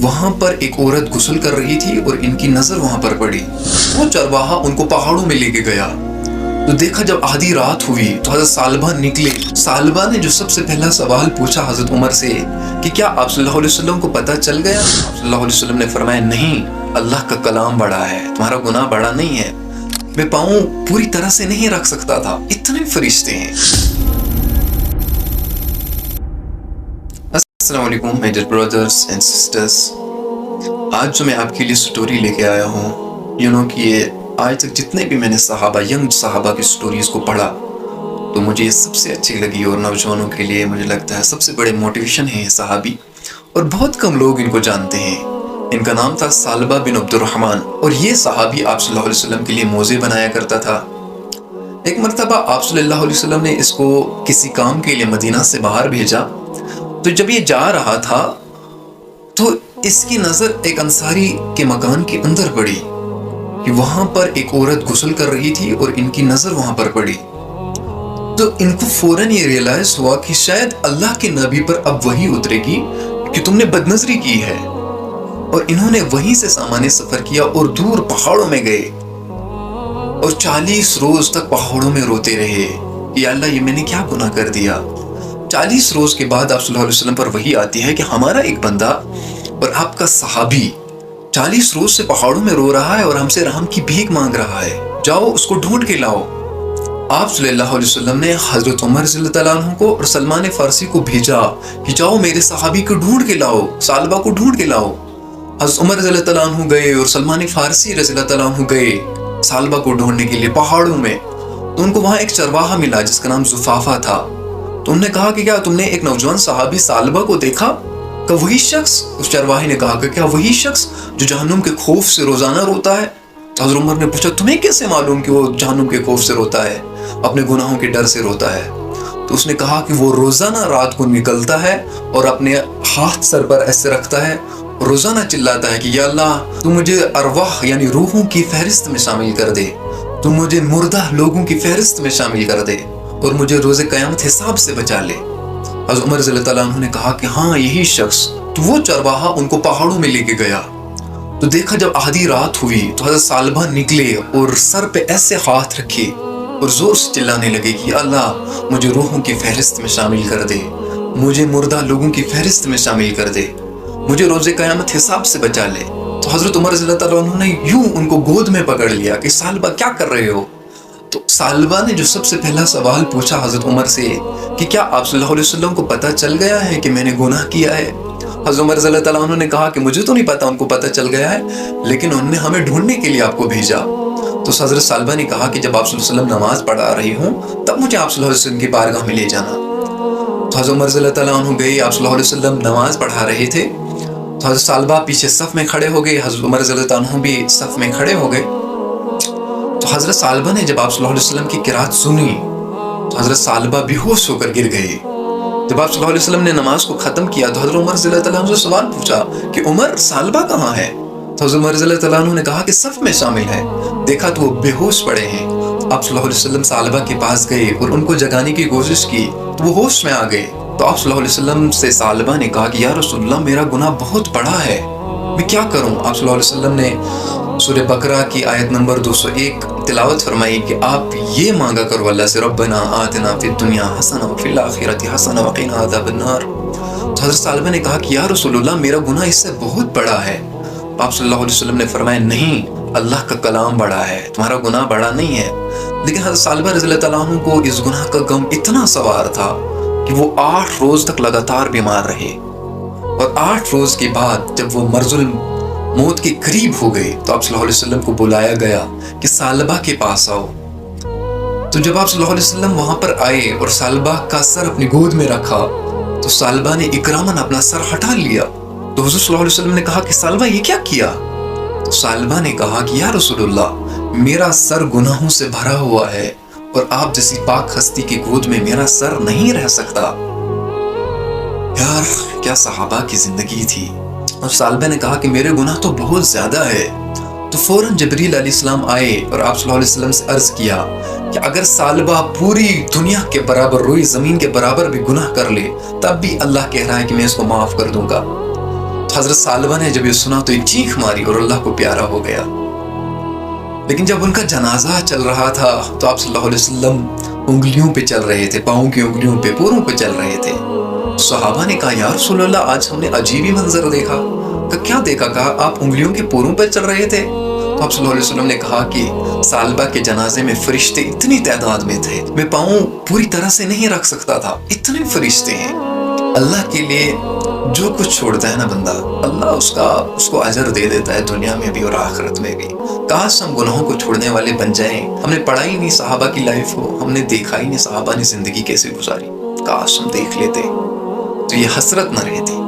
وہاں پر ایک عورت غسل کر رہی تھی اور ان کی نظر وہاں پر پڑی۔ وہ چرواہا ان کو پہاڑوں میں لے کے گیا تو دیکھا جب آدھی رات ہوئی تو حضرت ثعلبہ نکلے۔ ثعلبہ نے جو سب سے پہلا سوال پوچھا حضرت عمر سے کہ کیا آپ صلی اللہ علیہ وسلم کو پتہ چل گیا؟ آپ صلی اللہ علیہ وسلم نے فرمایا نہیں، اللہ کا کلام بڑا ہے، تمہارا گناہ بڑا نہیں ہے، میں پاؤں پوری طرح سے نہیں رکھ سکتا تھا، اتنے فرشتے ہیں۔ السلام علیکم میڈر برادرز اینڈ سسٹرز، آج جو میں آپ کے لیے سٹوری لے کے آیا ہوں کہ آج تک جتنے بھی میں نے ینگ صحابہ کی سٹوریز کو پڑھا تو مجھے یہ سب سے اچھی لگی، اور نوجوانوں کے لیے مجھے لگتا ہے سب سے بڑے موٹیویشن ہے یہ صحابی، اور بہت کم لوگ ان کو جانتے ہیں۔ ان کا نام تھا ثعلبہ بن عبد الرحمن، اور یہ صحابی آپ صلی اللہ علیہ وسلم کے لیے موزے بنایا کرتا تھا۔ ایک مرتبہ آپ صلی اللہ علیہ وسلم نے اس کو کسی کام کے لیے مدینہ سے باہر بھیجا، تو جب یہ جا رہا تھا تو اس کی نظر ایک انصاری کے مکان کے اندر پڑی کہ وہاں پر ایک عورت غسل کر رہی تھی اور ان کی نظر وہاں پر پڑی۔ تو ان کو فوراً یہ ریئلائز ہوا کہ شاید اللہ کے نبی پر اب وحی اترے گی کہ تم نے بدنظری کی ہے، اور انہوں نے وہیں سے سامانے سفر کیا اور دور پہاڑوں میں گئے اور 40 روز تک پہاڑوں میں روتے رہے یا اللہ یہ میں نے کیا گناہ کر دیا۔ 40 روز کے بعد آپ صلی اللہ علیہ وسلم پر وحی آتی ہے کہ ہمارا ایک بندہ اور آپ کا صحابی 40 روز سے پہاڑوں میں رو رہا ہے اور ہم سے رحم کی بھیک مانگ رہا ہے، جاؤ اس کو ڈھونڈ کے لاؤ۔ آپ صلی اللہ علیہ وسلم نے حضرت عمر رضی اللہ عنہ کو اور سلمان فارسی کو بھیجا کہ جاؤ میرے صحابی کو ڈھونڈ کے لاؤ، ثعلبہ کو ڈھونڈ کے لاؤ۔ حضرت عمر رضی اللہ عنہ گئے اور سلمان فارسی رضی اللہ عنہ گئے ثعلبہ کو ڈھونڈنے کے لیے پہاڑوں میں۔ تو ان کو وہاں ایک چرواہا ملا جس کا نام زفافہ تھا۔ تو انہوں نے کہا کہ کیا تم نے ایک نوجوان صحابی ثعلبہ کو دیکھا؟ کہ وہی شخص، اس چرواہے نے کہا کہ کیا وہی شخص جو جہنم کے خوف سے روزانہ روتا ہے؟ تو حضرت عمر نے پوچھا تمہیں کیسے معلوم کہ وہ جہنم کے خوف سے روتا ہے، اپنے گناہوں کے ڈر سے روتا ہے؟ تو اس نے کہا کہ وہ روزانہ رات کو نکلتا ہے اور اپنے ہاتھ سر پر ایسے رکھتا ہے، روزانہ چلاتا ہے کہ یا اللہ تو مجھے ارواح یعنی روحوں کی فہرست میں شامل کر دے، تو مجھے مردہ لوگوں کی فہرست میں شامل کر دے، اور مجھے روز قیامت حساب سے بچا لے۔ حضرت عمر رضی اللہ عنہ نے کہا کہ ہاں یہی شخص۔ تو وہ چرواہا ان کو پہاڑوں میں لے کے گیا تو دیکھا جب آدھی رات ہوئی تو حضرت ثعلبہ نکلے اور سر پہ ایسے ہاتھ رکھے اور زور سے چلانے لگے کہ اللہ مجھے روحوں کی فہرست میں شامل کر دے، مجھے مردہ لوگوں کی فہرست میں شامل کر دے، مجھے روز قیامت حساب سے بچا لے۔ تو حضرت عمر رضی اللہ عنہ نے یوں ان کو گود میں پکڑ لیا کہ ثعلبہ کیا کر رہے ہو؟ تو ثعلبہ نے جو سب سے پہلا سوال پوچھا حضرت عمر سے کہ کیا آپ صلی اللہ علیہ وسلم کو پتہ چل گیا ہے کہ میں نے گناہ کیا ہے؟ حضرت عمر رضی اللہ عنہ نے کہا کہ مجھے تو نہیں پتا، ان کو پتہ چل گیا ہے لیکن انہوں نے ہمیں ڈھونڈنے کے لیے آپ کو بھیجا۔ تو حضرت ثعلبہ نے کہا کہ جب آپ صلی اللہ علیہ وسلم نماز پڑھا رہی ہوں تب مجھے آپ صلی اللہ علیہ وسلم کی بارگاہ میں لے جانا۔ تو حضرت عمر رضی اللہ عنہ گئے، آپ صلی اللہ علیہ وسلم نماز پڑھا رہے تھے، تو حضرت ثعلبہ پیچھے صف میں کھڑے ہو گئے، حضرت عمر رضی اللہ عنہ بھی صف میں کھڑے ہو گئے۔ تو حضرت ثعلبہ نے جب آپ صلی اللہ علیہ وسلم کی قرات سنی تو حضرت ثعلبہ بے ہوش ہو کر گر گئے۔ جب آپ صلی اللہ علیہ وسلم نے نماز کو ختم کیا تو حضرت عمر رضی اللہ عنہ سے سوال پوچھا کہ عمر ثعلبہ کہاں ہے؟ تو حضرت عمر رضی اللہ عنہ نے کہا کہ صف میں شامل ہے۔ دیکھا تو وہ بے ہوش پڑے ہیں۔ آپ صلی اللہ علیہ وسلم ثعلبہ کے پاس گئے اور ان کو جگانے کی کوشش کی تو وہ ہوش میں آ گئے۔ تو آپ صلی اللہ علیہ وسلم سے ثعلبہ نے کہا کہ یا رسول اللہ میرا گناہ بہت بڑا ہے، میں کیا کروں؟ آپ صلی اللہ علیہ وسلم نے سورہ بقرہ کی آیت نمبر 201 تلاوت فرمائی کہ آپ یہ مانگا کرو اللہ سے ربنا آتنا فی الدنیا حسنہ وفی الآخرۃ حسنہ وقنا عذاب النار۔ تو حضرت ثعلبہ نے کہا کہ یا رسول اللہ میرا گناہ اس سے بہت بڑا ہے۔ آپ صلی اللہ علیہ وسلم نے فرمایا نہیں، اللہ کا کلام بڑا ہے، تمہارا گناہ بڑا نہیں ہے۔ لیکن حضرت ثعلبہ رضی اللہ عنہ کو اس گناہ کا غم اتنا سوار تھا کہ وہ 8 روز تک لگاتار بیمار رہے، اور 8 روز کے بعد جب وہ مرض موت کے قریب ہو گئے تو آپ صلی اللہ علیہ وسلم کو بلایا گیا کہ ثعلبہ کے پاس آؤ۔ تو جب آپ صلی اللہ علیہ وسلم وہاں پر آئے اور ثعلبہ کا سر اپنی گود میں رکھا تو ثعلبہ نے اکراماً اپنا سر ہٹا لیا۔ تو حضور صلی اللہ علیہ وسلم نے کہا کہ ثعلبہ یہ کیا کیا؟ تو ثعلبہ نے کہا کہ یا رسول اللہ میرا سر گناہوں سے بھرا ہوا ہے اور آپ جیسی پاک ہستی کی گود میں میرا سر نہیں رہ سکتا۔ یار کیا صحابہ کی زندگی تھی۔ اور ثعلبہ نے کہا کہ میرے گناہ تو بہت زیادہ ہے۔ تو فوراً جبریل علیہ السلام آئے اور آپ صلی اللہ علیہ وسلم سے عرض کیا کہ اگر ثعلبہ پوری دنیا کے برابر روئی زمین کے برابر بھی گناہ کر لے تب بھی اللہ کہہ رہا ہے کہ میں اس کو معاف کر دوں گا۔ حضرت سالبہ نے جب یہ سنا تو ایک چیخ ماری اور اللہ کو پیارا ہو گیا. لیکن جب ان کا جنازہ چل رہا تھا تو آپ صلی اللہ علیہ وسلم انگلیوں پہ چل رہے تھے، پاؤں کی انگلیوں پہ، پوروں پہ چل رہے تھے. صحابہ نے کہا یا رسول اللہ آج ہم نے عجیب ہی منظر دیکھا. کیا دیکھا؟ کہا آپ انگلیوں کے پوروں پر چل رہے تھے. تو آپ صلی اللہ علیہ وسلم نے کہا کہ سالبہ کے جنازے میں فرشتے اتنی تعداد میں تھے، میں پاؤں پوری طرح سے نہیں رکھ سکتا تھا، اتنے فرشتے ہیں. اللہ کے لیے جو کچھ چھوڑتا ہے نا بندہ، اللہ اس کو اجر دے دیتا ہے دنیا میں بھی اور آخرت میں بھی. کاش ہم گناہوں کو چھوڑنے والے بن جائیں. ہم نے پڑھا ہی نہیں صحابہ کی لائف کو، ہم نے دیکھا ہی نہیں صحابہ نے زندگی کیسے گزاری. کاش ہم دیکھ لیتے تو یہ حسرت نہ رہتی.